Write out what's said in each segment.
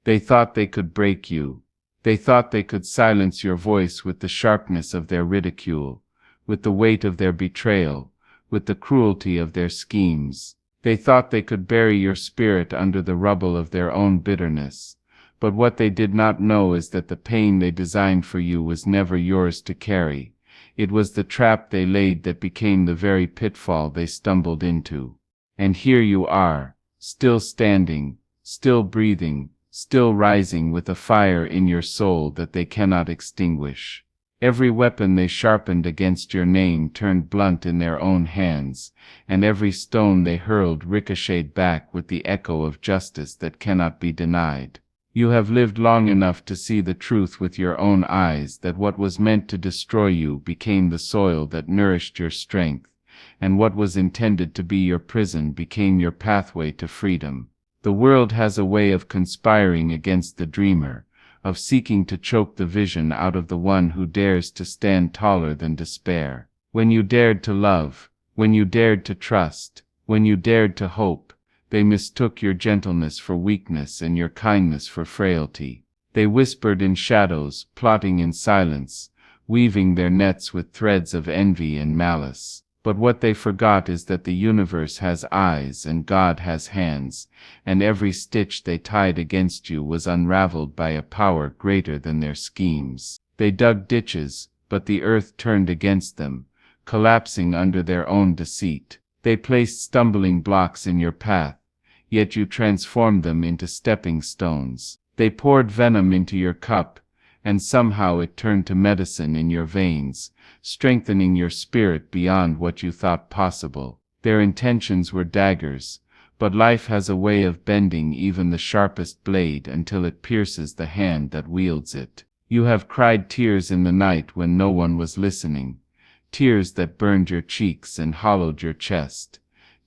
They thought they could break you. They thought they could silence your voice with the sharpness of their ridicule, with the weight of their betrayal, with the cruelty of their schemes. They thought they could bury your spirit under the rubble of their own bitterness. But what they did not know is that the pain they designed for you was never yours to carry. It was the trap they laid that became the very pitfall they stumbled into. And here you are, still standing, still breathing, still rising with a fire in your soul that they cannot extinguish. Every weapon they sharpened against your name turned blunt in their own hands, and every stone they hurled ricocheted back with the echo of justice that cannot be denied. You have lived long enough to see the truth with your own eyes that what was meant to destroy you became the soil that nourished your strength, and what was intended to be your prison became your pathway to freedom. The world has a way of conspiring against the dreamer, of seeking to choke the vision out of the one who dares to stand taller than despair. When you dared to love, when you dared to trust, when you dared to hope, they mistook your gentleness for weakness and your kindness for frailty. They whispered in shadows, plotting in silence, weaving their nets with threads of envy and malice. But what they forgot is that the universe has eyes and God has hands, and every stitch they tied against you was unraveled by a power greater than their schemes. They dug ditches, but the earth turned against them, collapsing under their own deceit. They placed stumbling blocks in your path, yet you transformed them into stepping stones. They poured venom into your cup, and somehow it turned to medicine in your veins, strengthening your spirit beyond what you thought possible. Their intentions were daggers, but life has a way of bending even the sharpest blade until it pierces the hand that wields it. You have cried tears in the night when no one was listening, tears that burned your cheeks and hollowed your chest,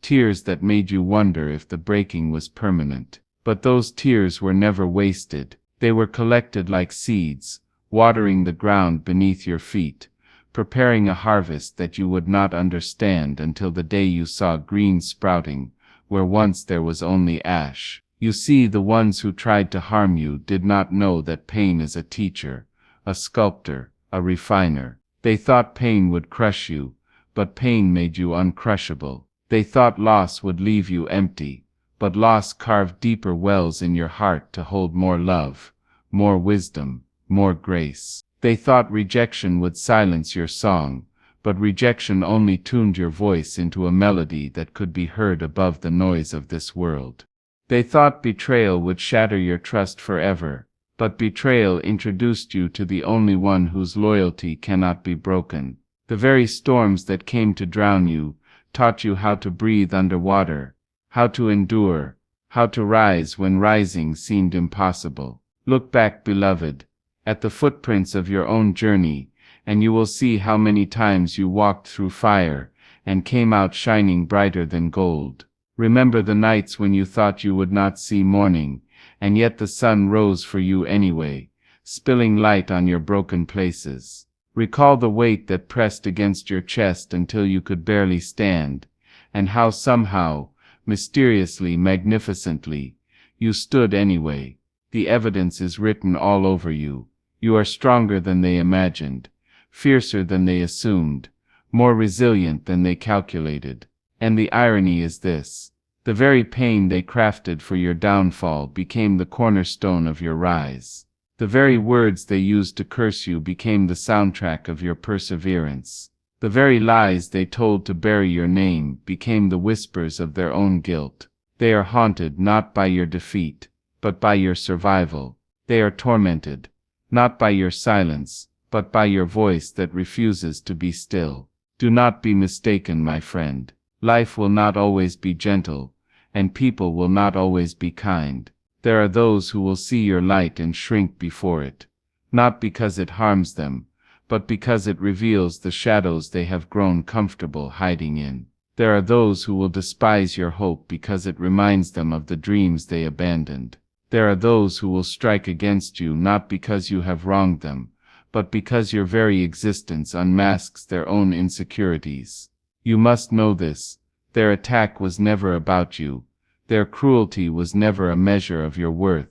tears that made you wonder if the breaking was permanent. But those tears were never wasted. They were collected like seeds, watering the ground beneath your feet, preparing a harvest that you would not understand until the day you saw green sprouting where once there was only ash. You see, the ones who tried to harm you did not know that pain is a teacher, a sculptor, a refiner. They thought pain would crush you, but pain made you uncrushable. They thought loss would leave you empty, but loss carved deeper wells in your heart to hold more love, more wisdom, more grace. They thought rejection would silence your song, but rejection only tuned your voice into a melody that could be heard above the noise of this world. They thought betrayal would shatter your trust forever, but betrayal introduced you to the only one whose loyalty cannot be broken. The very storms that came to drown you taught you how to breathe underwater, how to endure, how to rise when rising seemed impossible. Look back, beloved, at the footprints of your own journey, and you will see how many times you walked through fire and came out shining brighter than gold. Remember the nights when you thought you would not see morning, and yet the sun rose for you anyway, spilling light on your broken places. Recall the weight that pressed against your chest until you could barely stand, and how somehow, mysteriously, magnificently, you stood anyway. The evidence is written all over you. You are stronger than they imagined, fiercer than they assumed, more resilient than they calculated. And the irony is this: the very pain they crafted for your downfall became the cornerstone of your rise. The very words they used to curse you became the soundtrack of your perseverance. The very lies they told to bury your name became the whispers of their own guilt. They are haunted not by your defeat, but by your survival. They are tormented, not by your silence, but by your voice that refuses to be still. Do not be mistaken, my friend. Life will not always be gentle, and people will not always be kind. There are those who will see your light and shrink before it, not because it harms them, but because it reveals the shadows they have grown comfortable hiding in. There are those who will despise your hope because it reminds them of the dreams they abandoned. There are those who will strike against you not because you have wronged them, but because your very existence unmasks their own insecurities. You must know this: their attack was never about you. Their cruelty was never a measure of your worth,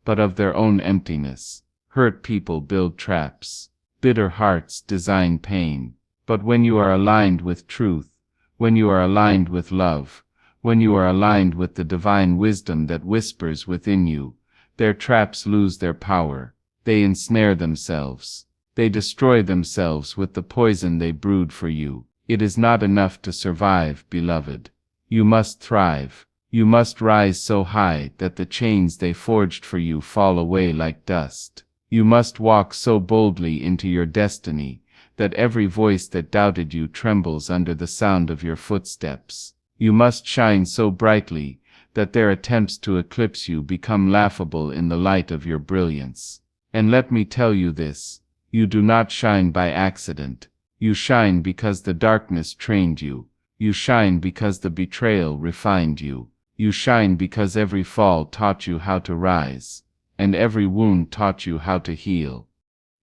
but of their own emptiness. Hurt people build traps. Bitter hearts design pain. But when you are aligned with truth, when you are aligned with love, when you are aligned with the divine wisdom that whispers within you, their traps lose their power. They ensnare themselves. They destroy themselves with the poison they brewed for you. It is not enough to survive, beloved. You must thrive. You must rise so high that the chains they forged for you fall away like dust. You must walk so boldly into your destiny that every voice that doubted you trembles under the sound of your footsteps. You must shine so brightly that their attempts to eclipse you become laughable in the light of your brilliance. And let me tell you this, you do not shine by accident. You shine because the darkness trained you. You shine because the betrayal refined you. You shine because every fall taught you how to rise, and every wound taught you how to heal.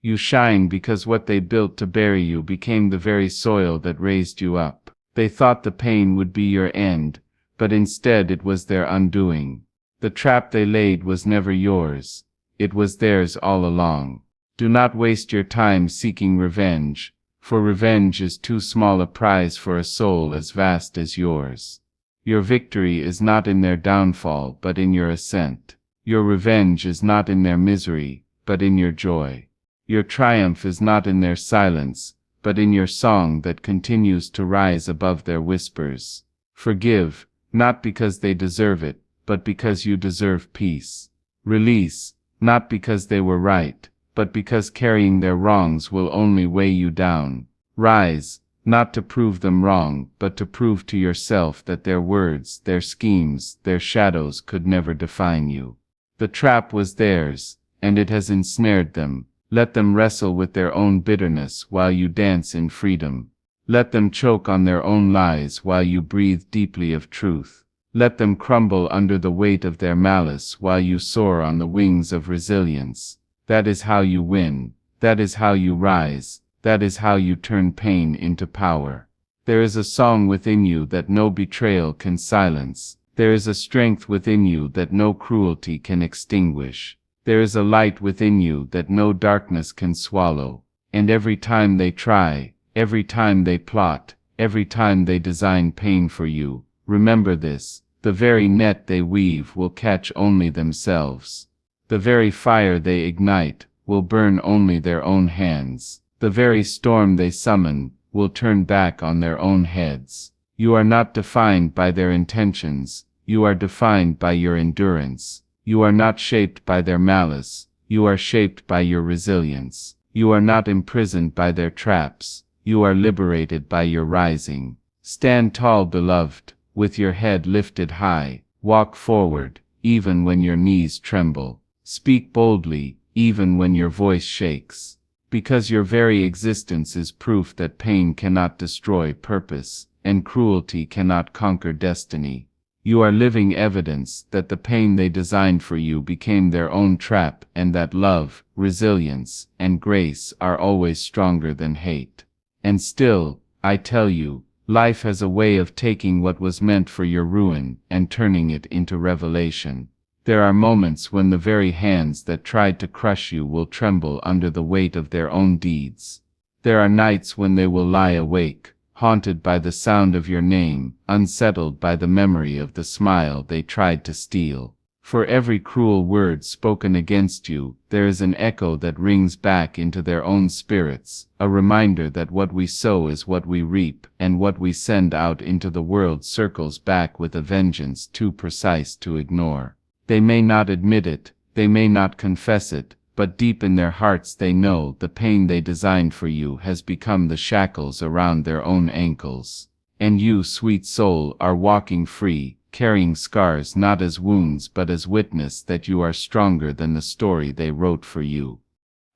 You shine because what they built to bury you became the very soil that raised you up. They thought the pain would be your end, but instead it was their undoing. The trap they laid was never yours. It was theirs all along. Do not waste your time seeking revenge, for revenge is too small a prize for a soul as vast as yours. Your victory is not in their downfall but in your ascent. Your revenge is not in their misery, but in your joy. Your triumph is not in their silence, but in your song that continues to rise above their whispers. Forgive, not because they deserve it, but because you deserve peace. Release, not because they were right, but because carrying their wrongs will only weigh you down. Rise, not to prove them wrong, but to prove to yourself that their words, their schemes, their shadows could never define you. The trap was theirs, and it has ensnared them. Let them wrestle with their own bitterness while you dance in freedom. Let them choke on their own lies while you breathe deeply of truth. Let them crumble under the weight of their malice while you soar on the wings of resilience. That is how you win. That is how you rise. That is how you turn pain into power. There is a song within you that no betrayal can silence. There is a strength within you that no cruelty can extinguish. There is a light within you that no darkness can swallow. And every time they try, every time they plot, every time they design pain for you, remember this, the very net they weave will catch only themselves. The very fire they ignite will burn only their own hands. The very storm they summon will turn back on their own heads. You are not defined by their intentions, you are defined by your endurance. You are not shaped by their malice, you are shaped by your resilience. You are not imprisoned by their traps, you are liberated by your rising. Stand tall, beloved, with your head lifted high. Walk forward, even when your knees tremble. Speak boldly, even when your voice shakes. Because your very existence is proof that pain cannot destroy purpose, and cruelty cannot conquer destiny. You are living evidence that the pain they designed for you became their own trap, and that love, resilience, and grace are always stronger than hate. And still, I tell you, life has a way of taking what was meant for your ruin and turning it into revelation. There are moments when the very hands that tried to crush you will tremble under the weight of their own deeds. There are nights when they will lie awake, haunted by the sound of your name, unsettled by the memory of the smile they tried to steal. For every cruel word spoken against you, there is an echo that rings back into their own spirits, a reminder that what we sow is what we reap, and what we send out into the world circles back with a vengeance too precise to ignore. They may not admit it, they may not confess it, but deep in their hearts they know the pain they designed for you has become the shackles around their own ankles. And you, sweet soul, are walking free, carrying scars not as wounds but as witness that you are stronger than the story they wrote for you.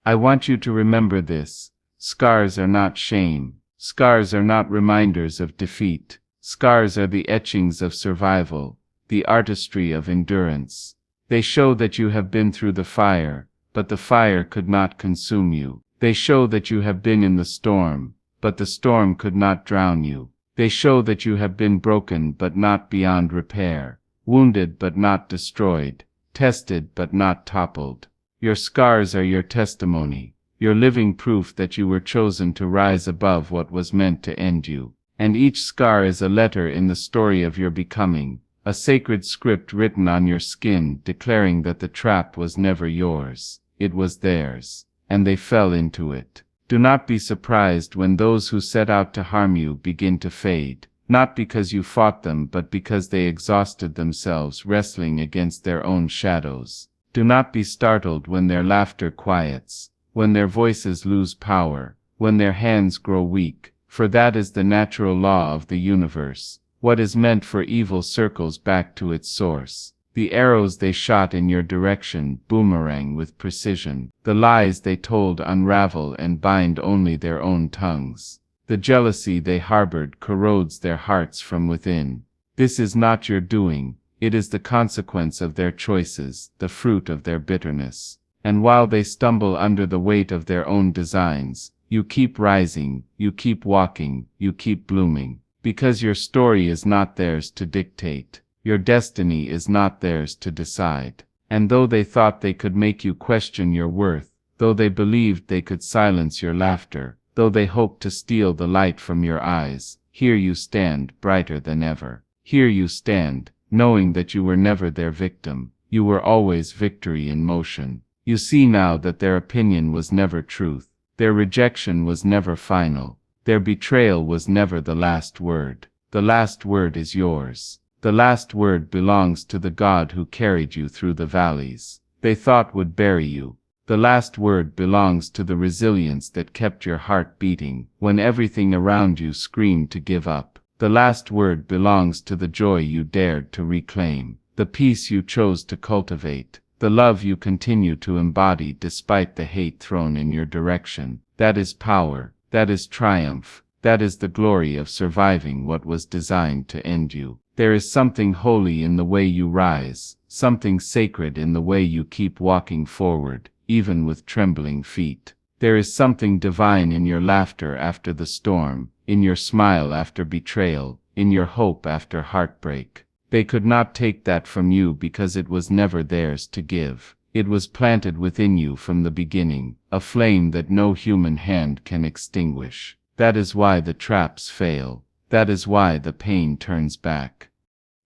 I want you to remember this. Scars are not shame. Scars are not reminders of defeat. Scars are the etchings of survival, the artistry of endurance. They show that you have been through the fire, but the fire could not consume you. They show that you have been in the storm, but the storm could not drown you. They show that you have been broken but not beyond repair, wounded but not destroyed, tested but not toppled. Your scars are your testimony, your living proof that you were chosen to rise above what was meant to end you. And each scar is a letter in the story of your becoming, a sacred script written on your skin declaring that the trap was never yours, it was theirs, and they fell into it. Do not be surprised when those who set out to harm you begin to fade, not because you fought them but because they exhausted themselves wrestling against their own shadows. Do not be startled when their laughter quiets, when their voices lose power, when their hands grow weak, for that is the natural law of the universe. What is meant for evil circles back to its source. The arrows they shot in your direction boomerang with precision. The lies they told unravel and bind only their own tongues. The jealousy they harbored corrodes their hearts from within. This is not your doing, it is the consequence of their choices, the fruit of their bitterness. And while they stumble under the weight of their own designs, you keep rising, you keep walking, you keep blooming. Because your story is not theirs to dictate. Your destiny is not theirs to decide. And though they thought they could make you question your worth, though they believed they could silence your laughter, though they hoped to steal the light from your eyes, here you stand, brighter than ever. Here you stand, knowing that you were never their victim. You were always victory in motion. You see now that their opinion was never truth. Their rejection was never final. Their betrayal was never the last word. The last word is yours. The last word belongs to the God who carried you through the valleys they thought would bury you. The last word belongs to the resilience that kept your heart beating when everything around you screamed to give up. The last word belongs to the joy you dared to reclaim, the peace you chose to cultivate, the love you continue to embody despite the hate thrown in your direction. That is power, that is triumph, that is the glory of surviving what was designed to end you. There is something holy in the way you rise, something sacred in the way you keep walking forward, even with trembling feet. There is something divine in your laughter after the storm, in your smile after betrayal, in your hope after heartbreak. They could not take that from you because it was never theirs to give. It was planted within you from the beginning, a flame that no human hand can extinguish. That is why the traps fail. That is why the pain turns back.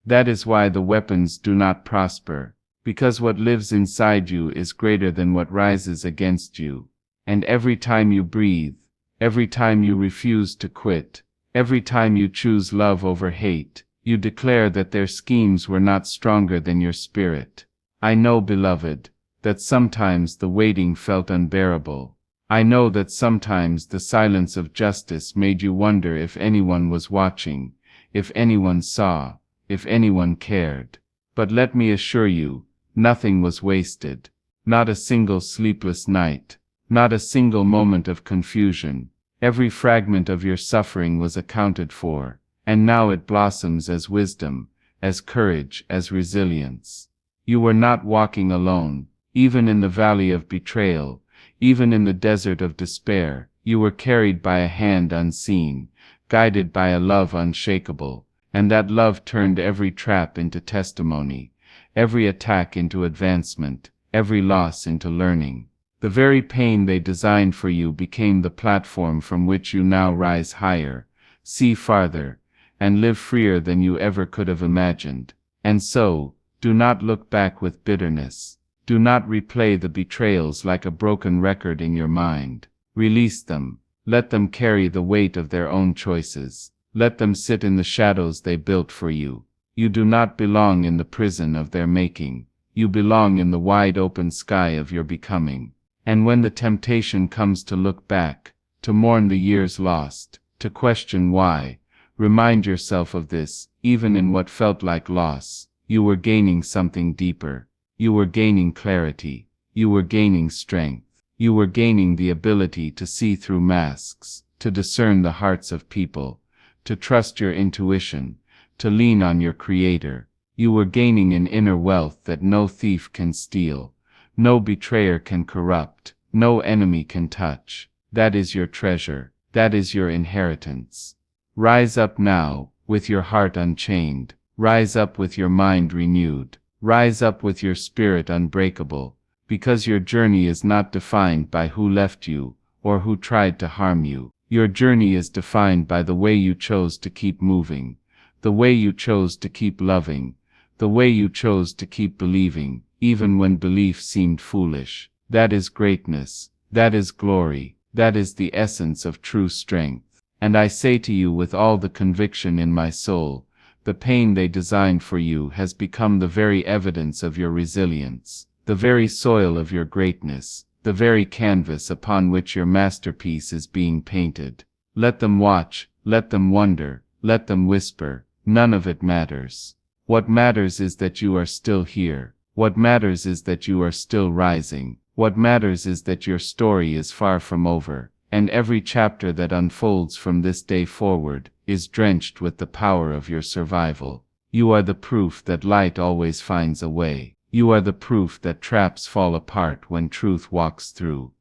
That is why the weapons do not prosper, because what lives inside you is greater than what rises against you. And every time you breathe, every time you refuse to quit, every time you choose love over hate, you declare that their schemes were not stronger than your spirit. I know, beloved, that sometimes the waiting felt unbearable. I know that sometimes the silence of justice made you wonder if anyone was watching, if anyone saw, if anyone cared. But let me assure you, nothing was wasted. Not a single sleepless night. Not a single moment of confusion. Every fragment of your suffering was accounted for, and now it blossoms as wisdom, as courage, as resilience. You were not walking alone, even in the valley of betrayal. Even in the desert of despair, you were carried by a hand unseen, guided by a love unshakable, and that love turned every trap into testimony, every attack into advancement, every loss into learning. The very pain they designed for you became the platform from which you now rise higher, see farther, and live freer than you ever could have imagined. And so, do not look back with bitterness. Do not replay the betrayals like a broken record in your mind. Release them. Let them carry the weight of their own choices. Let them sit in the shadows they built for you. You do not belong in the prison of their making. You belong in the wide open sky of your becoming. And when the temptation comes to look back, to mourn the years lost, to question why, remind yourself of this: even in what felt like loss, you were gaining something deeper. You were gaining clarity. You were gaining strength. You were gaining the ability to see through masks, to discern the hearts of people, to trust your intuition, to lean on your Creator. You were gaining an inner wealth that no thief can steal, no betrayer can corrupt, no enemy can touch. That is your treasure. That is your inheritance. Rise up now, with your heart unchained. Rise up with your mind renewed. Rise up with your spirit unbreakable, because your journey is not defined by who left you, or who tried to harm you. Your journey is defined by the way you chose to keep moving, the way you chose to keep loving, the way you chose to keep believing, even when belief seemed foolish. That is greatness, that is glory, that is the essence of true strength. And I say to you with all the conviction in my soul, the pain they designed for you has become the very evidence of your resilience, the very soil of your greatness, the very canvas upon which your masterpiece is being painted. Let them watch, let them wonder, let them whisper, none of it matters. What matters is that you are still here. What matters is that you are still rising. What matters is that your story is far from over, and every chapter that unfolds from this day forward is drenched with the power of your survival. You are the proof that light always finds a way. You are the proof that traps fall apart when truth walks through.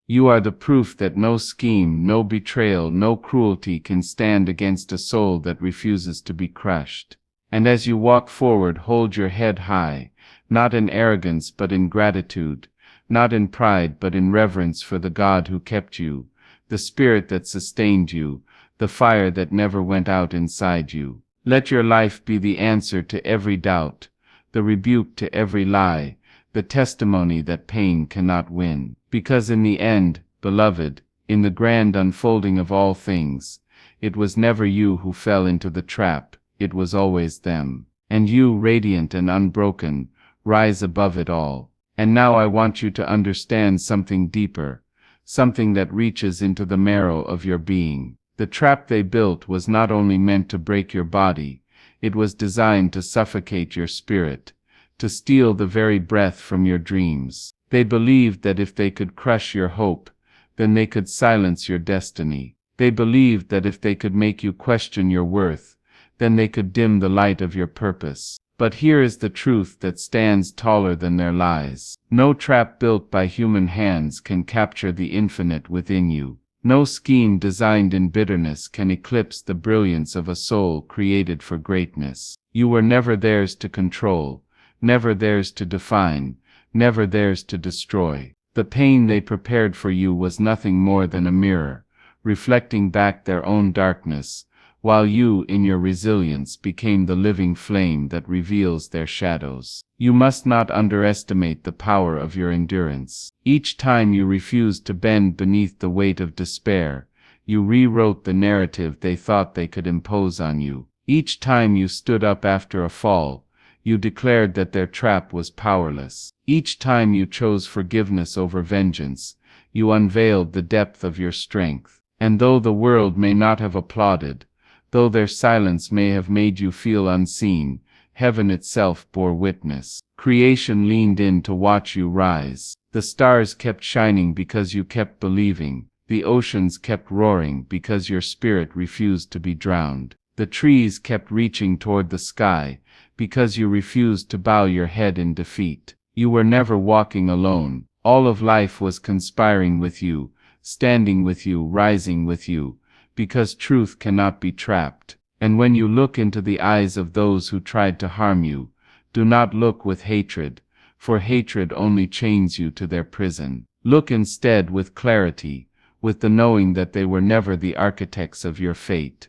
You are the proof that no scheme, no betrayal, no cruelty can stand against a soul that refuses to be crushed. And as you walk forward, hold your head high, not in arrogance but in gratitude, not in pride but in reverence for the God who kept you, the spirit that sustained you, the fire that never went out inside you. Let your life be the answer to every doubt, the rebuke to every lie, the testimony that pain cannot win. Because in the end, beloved, in the grand unfolding of all things, it was never you who fell into the trap, it was always them. And you, radiant and unbroken, rise above it all. And now I want you to understand something deeper, something that reaches into the marrow of your being. The trap they built was not only meant to break your body, it was designed to suffocate your spirit, to steal the very breath from your dreams. They believed that if they could crush your hope, then they could silence your destiny. They believed that if they could make you question your worth, then they could dim the light of your purpose. But here is the truth that stands taller than their lies. No trap built by human hands can capture the infinite within you. No scheme designed in bitterness can eclipse the brilliance of a soul created for greatness. You were never theirs to control, never theirs to define, never theirs to destroy. The pain they prepared for you was nothing more than a mirror, reflecting back their own darkness, while you, in your resilience, became the living flame that reveals their shadows. You must not underestimate the power of your endurance. Each time you refused to bend beneath the weight of despair, you rewrote the narrative they thought they could impose on you. Each time you stood up after a fall, you declared that their trap was powerless. Each time you chose forgiveness over vengeance, you unveiled the depth of your strength. And though the world may not have applauded, though their silence may have made you feel unseen, heaven itself bore witness. Creation leaned in to watch you rise. The stars kept shining because you kept believing. The oceans kept roaring because your spirit refused to be drowned. The trees kept reaching toward the sky because you refused to bow your head in defeat. You were never walking alone. All of life was conspiring with you, standing with you, rising with you, because truth cannot be trapped. And when you look into the eyes of those who tried to harm you, do not look with hatred, for hatred only chains you to their prison. Look instead with clarity, with the knowing that they were never the architects of your fate.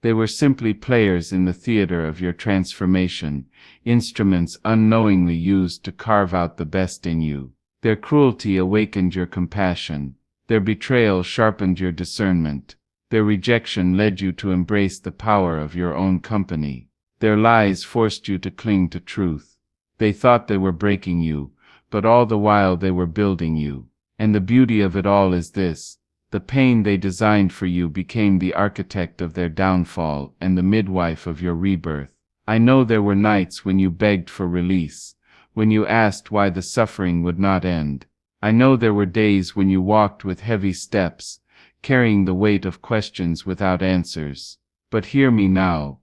They were simply players in the theater of your transformation, instruments unknowingly used to carve out the best in you. Their cruelty awakened your compassion. Their betrayal sharpened your discernment. Their rejection led you to embrace the power of your own company. Their lies forced you to cling to truth. They thought they were breaking you, but all the while they were building you. And the beauty of it all is this: the pain they designed for you became the architect of their downfall and the midwife of your rebirth. I know there were nights when you begged for release, when you asked why the suffering would not end. I know there were days when you walked with heavy steps, carrying the weight of questions without answers. But hear me now.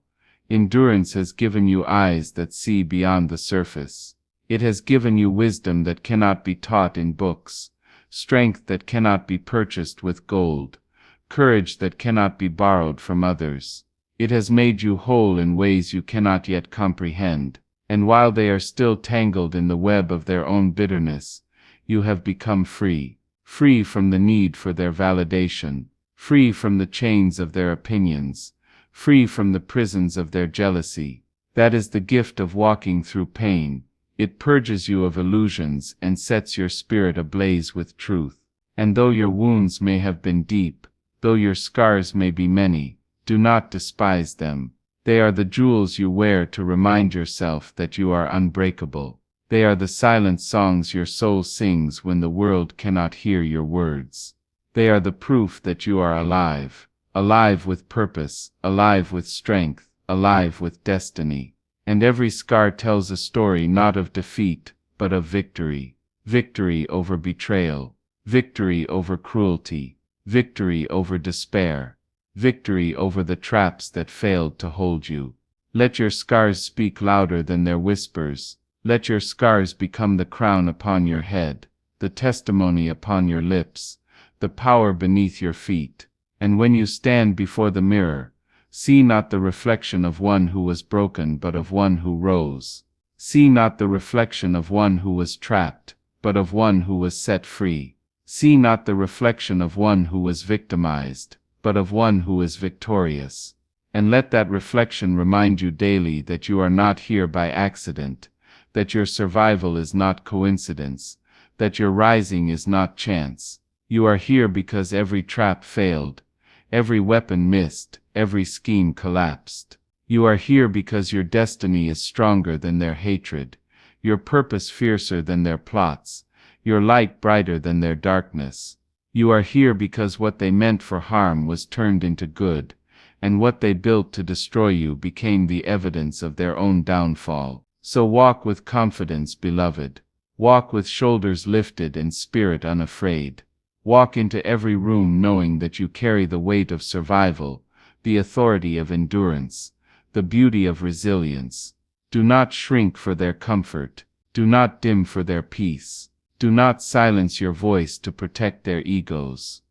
Endurance has given you eyes that see beyond the surface. It has given you wisdom that cannot be taught in books, strength that cannot be purchased with gold, courage that cannot be borrowed from others. It has made you whole in ways you cannot yet comprehend. And while they are still tangled in the web of their own bitterness, you have become free. Free from the need for their validation, free from the chains of their opinions, free from the prisons of their jealousy. That is the gift of walking through pain. It purges you of illusions and sets your spirit ablaze with truth. And though your wounds may have been deep, though your scars may be many, do not despise them. They are the jewels you wear to remind yourself that you are unbreakable. They are the silent songs your soul sings when the world cannot hear your words. They are the proof that you are alive, alive with purpose, alive with strength, alive with destiny. And every scar tells a story not of defeat, but of victory. Victory over betrayal, victory over cruelty, victory over despair, victory over the traps that failed to hold you. Let your scars speak louder than their whispers. Let your scars become the crown upon your head, the testimony upon your lips, the power beneath your feet. And when you stand before the mirror, see not the reflection of one who was broken but of one who rose. See not the reflection of one who was trapped, but of one who was set free. See not the reflection of one who was victimized, but of one who is victorious. And let that reflection remind you daily that you are not here by accident, that your survival is not coincidence, that your rising is not chance. You are here because every trap failed, every weapon missed, every scheme collapsed. You are here because your destiny is stronger than their hatred, your purpose fiercer than their plots, your light brighter than their darkness. You are here because what they meant for harm was turned into good, and what they built to destroy you became the evidence of their own downfall. So walk with confidence, beloved. Walk with shoulders lifted and spirit unafraid. Walk into every room knowing that you carry the weight of survival, the authority of endurance, the beauty of resilience. Do not shrink for their comfort. Do not dim for their peace. Do not silence your voice to protect their egos.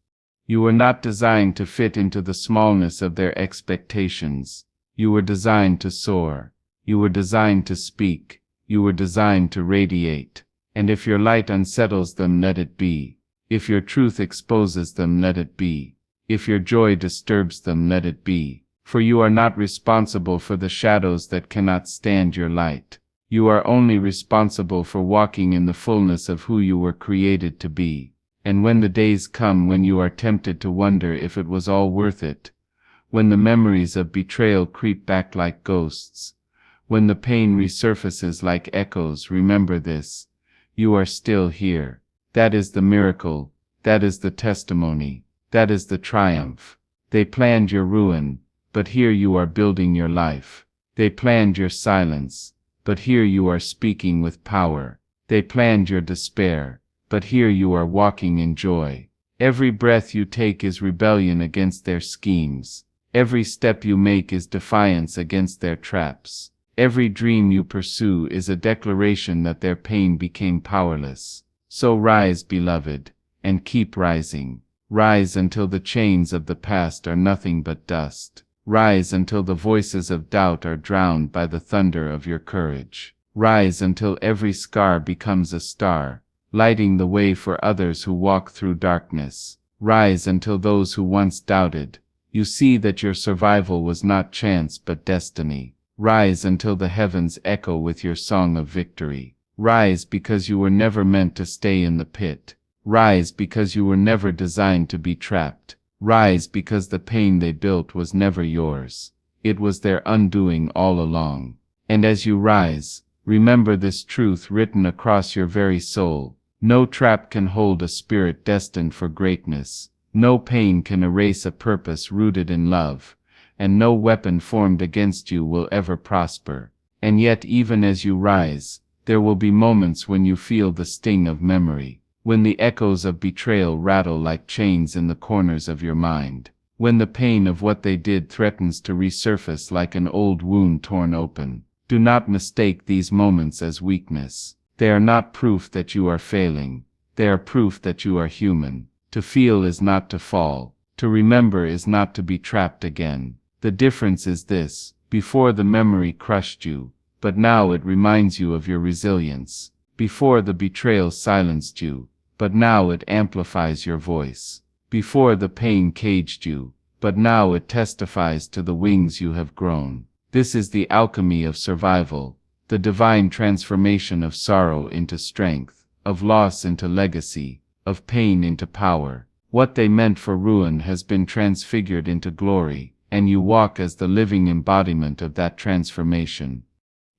You were not designed to fit into the smallness of their expectations. You were designed to soar. You were designed to speak. You were designed to radiate. And if your light unsettles them, let it be. If your truth exposes them, let it be. If your joy disturbs them, let it be. For you are not responsible for the shadows that cannot stand your light. You are only responsible for walking in the fullness of who you were created to be. And when the days come when you are tempted to wonder if it was all worth it, when the memories of betrayal creep back like ghosts, when the pain resurfaces like echoes, remember this: you are still here. That is the miracle, that is the testimony, that is the triumph. They planned your ruin, but here you are building your life. They planned your silence, but here you are speaking with power. They planned your despair, but here you are walking in joy. Every breath you take is rebellion against their schemes. Every step you make is defiance against their traps. Every dream you pursue is a declaration that their pain became powerless. So rise, beloved, and keep rising. Rise until the chains of the past are nothing but dust. Rise until the voices of doubt are drowned by the thunder of your courage. Rise until every scar becomes a star, lighting the way for others who walk through darkness. Rise until those who once doubted, you see that your survival was not chance but destiny. Rise until the heavens echo with your song of victory. Rise because you were never meant to stay in the pit. Rise because you were never designed to be trapped. Rise because the pain they built was never yours. It was their undoing all along. And as you rise, remember this truth written across your very soul: no trap can hold a spirit destined for greatness. No pain can erase a purpose rooted in love, and no weapon formed against you will ever prosper. And yet, even as you rise, there will be moments when you feel the sting of memory, when the echoes of betrayal rattle like chains in the corners of your mind, when the pain of what they did threatens to resurface like an old wound torn open. Do not mistake these moments as weakness. They are not proof that you are failing. They are proof that you are human. To feel is not to fall. To remember is not to be trapped again. The difference is this: before the memory crushed you, but now it reminds you of your resilience. Before, the betrayal silenced you, but now it amplifies your voice. Before, the pain caged you, but now it testifies to the wings you have grown. This is the alchemy of survival, the divine transformation of sorrow into strength, of loss into legacy, of pain into power. What they meant for ruin has been transfigured into glory, and you walk as the living embodiment of that transformation.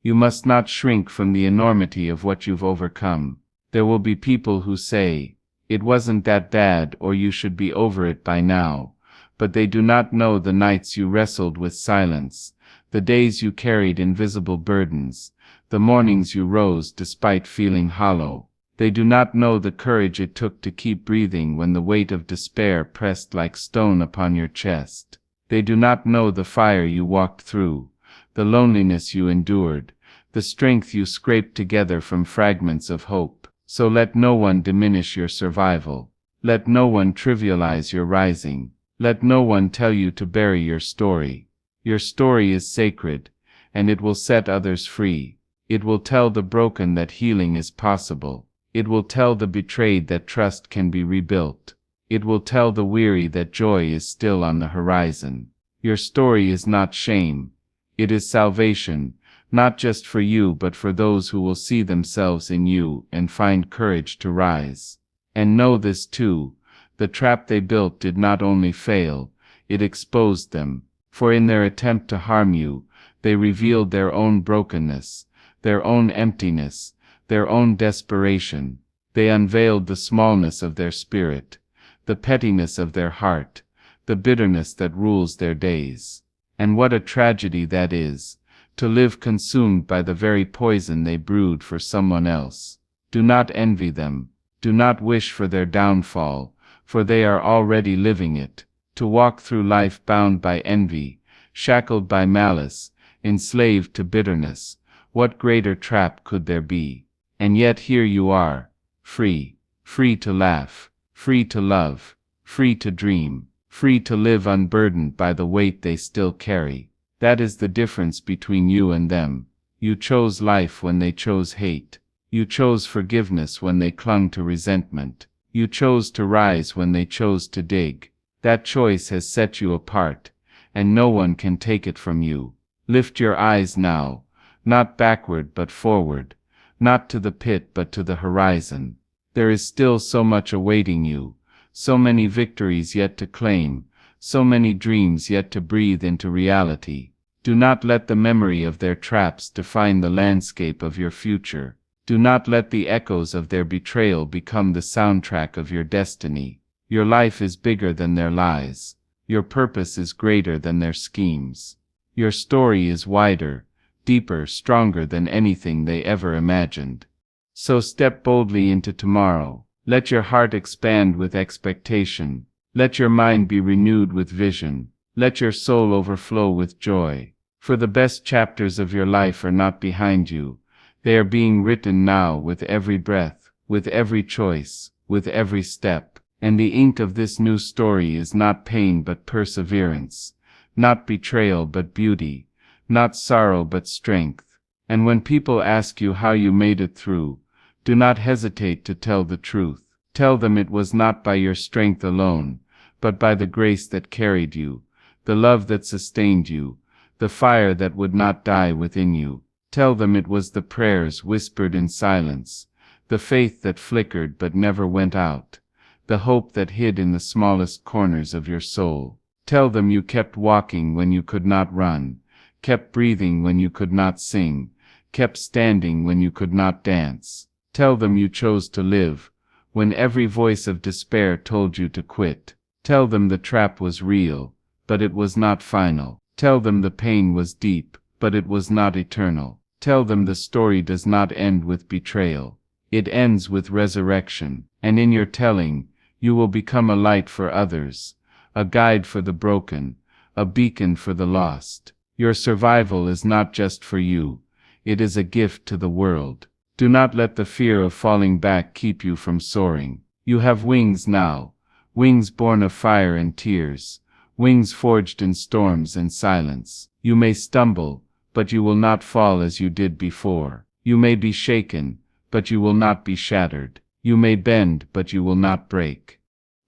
You must not shrink from the enormity of what you've overcome. There will be people who say, "It wasn't that bad," or "You should be over it by now," but they do not know the nights you wrestled with silence, the days you carried invisible burdens, the mornings you rose despite feeling hollow. They do not know the courage it took to keep breathing when the weight of despair pressed like stone upon your chest. They do not know the fire you walked through, the loneliness you endured, the strength you scraped together from fragments of hope. So let no one diminish your survival. Let no one trivialize your rising. Let no one tell you to bury your story. Your story is sacred, and it will set others free. It will tell the broken that healing is possible. It will tell the betrayed that trust can be rebuilt. It will tell the weary that joy is still on the horizon. Your story is not shame. It is salvation, not just for you but for those who will see themselves in you and find courage to rise. And know this too, the trap they built did not only fail, it exposed them. For in their attempt to harm you, they revealed their own brokenness, their own emptiness, their own desperation. They unveiled the smallness of their spirit, the pettiness of their heart, the bitterness that rules their days. And what a tragedy that is, to live consumed by the very poison they brewed for someone else. Do not envy them. Do not wish for their downfall, for they are already living it. To walk through life bound by envy, shackled by malice, enslaved to bitterness, what greater trap could there be? And yet here you are, free, free to laugh, free to love, free to dream, free to live unburdened by the weight they still carry. That is the difference between you and them. You chose life when they chose hate. You chose forgiveness when they clung to resentment. You chose to rise when they chose to dig. That choice has set you apart, and no one can take it from you. Lift your eyes now, not backward but forward, not to the pit but to the horizon. There is still so much awaiting you, so many victories yet to claim, so many dreams yet to breathe into reality. Do not let the memory of their traps define the landscape of your future. Do not let the echoes of their betrayal become the soundtrack of your destiny. Your life is bigger than their lies. Your purpose is greater than their schemes. Your story is wider, deeper, stronger than anything they ever imagined. So step boldly into tomorrow. Let your heart expand with expectation. Let your mind be renewed with vision. Let your soul overflow with joy. For the best chapters of your life are not behind you. They are being written now with every breath, with every choice, with every step. And the ink of this new story is not pain but perseverance, not betrayal but beauty, not sorrow but strength. And when people ask you how you made it through, do not hesitate to tell the truth. Tell them it was not by your strength alone, but by the grace that carried you, the love that sustained you, the fire that would not die within you. Tell them it was the prayers whispered in silence, the faith that flickered but never went out, the hope that hid in the smallest corners of your soul. Tell them you kept walking when you could not run, kept breathing when you could not sing, kept standing when you could not dance. Tell them you chose to live when every voice of despair told you to quit. Tell them the trap was real, but it was not final. Tell them the pain was deep, but it was not eternal. Tell them the story does not end with betrayal. It ends with resurrection. And in your telling, you will become a light for others, a guide for the broken, a beacon for the lost. Your survival is not just for you. It is a gift to the world. Do not let the fear of falling back keep you from soaring. You have wings now, wings born of fire and tears, wings forged in storms and silence. You may stumble, but you will not fall as you did before. You may be shaken, but you will not be shattered. You may bend, but you will not break.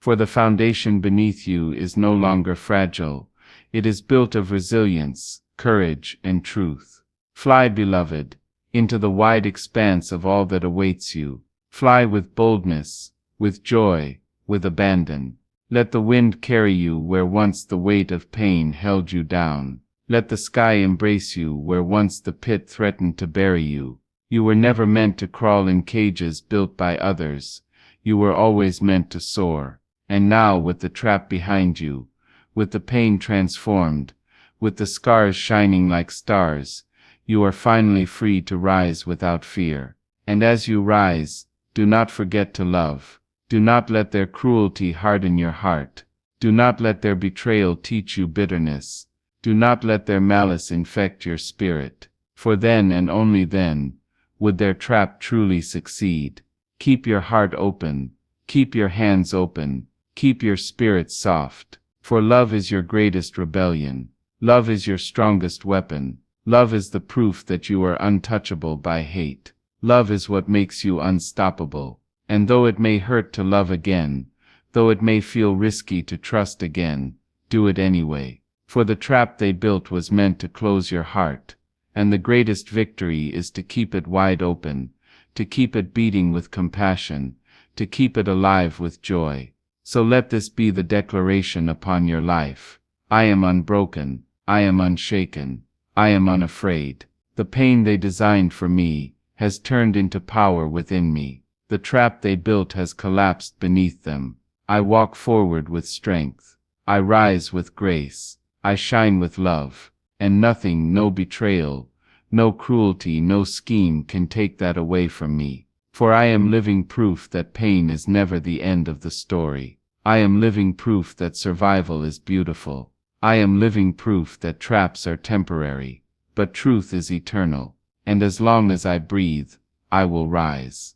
For the foundation beneath you is no longer fragile. It is built of resilience, courage, and truth. Fly, beloved, into the wide expanse of all that awaits you. Fly with boldness, with joy, with abandon. Let the wind carry you where once the weight of pain held you down. Let the sky embrace you where once the pit threatened to bury you. You were never meant to crawl in cages built by others. You were always meant to soar. And now, with the trap behind you, with the pain transformed, with the scars shining like stars, you are finally free to rise without fear. And as you rise, do not forget to love. Do not let their cruelty harden your heart. Do not let their betrayal teach you bitterness. Do not let their malice infect your spirit. For then and only then would their trap truly succeed. Keep your heart open. Keep your hands open. Keep your spirit soft. For love is your greatest rebellion. Love is your strongest weapon. Love is the proof that you are untouchable by hate. Love is what makes you unstoppable. And though it may hurt to love again, though it may feel risky to trust again, do it anyway. For the trap they built was meant to close your heart, and the greatest victory is to keep it wide open, to keep it beating with compassion, to keep it alive with joy. So let this be the declaration upon your life. I am unbroken. I am unshaken. I am unafraid. The pain they designed for me has turned into power within me. The trap they built has collapsed beneath them. I walk forward with strength. I rise with grace. I shine with love. And nothing, no betrayal, no cruelty, no scheme can take that away from me. For I am living proof that pain is never the end of the story. I am living proof that survival is beautiful. I am living proof that traps are temporary, but truth is eternal. And as long as I breathe, I will rise.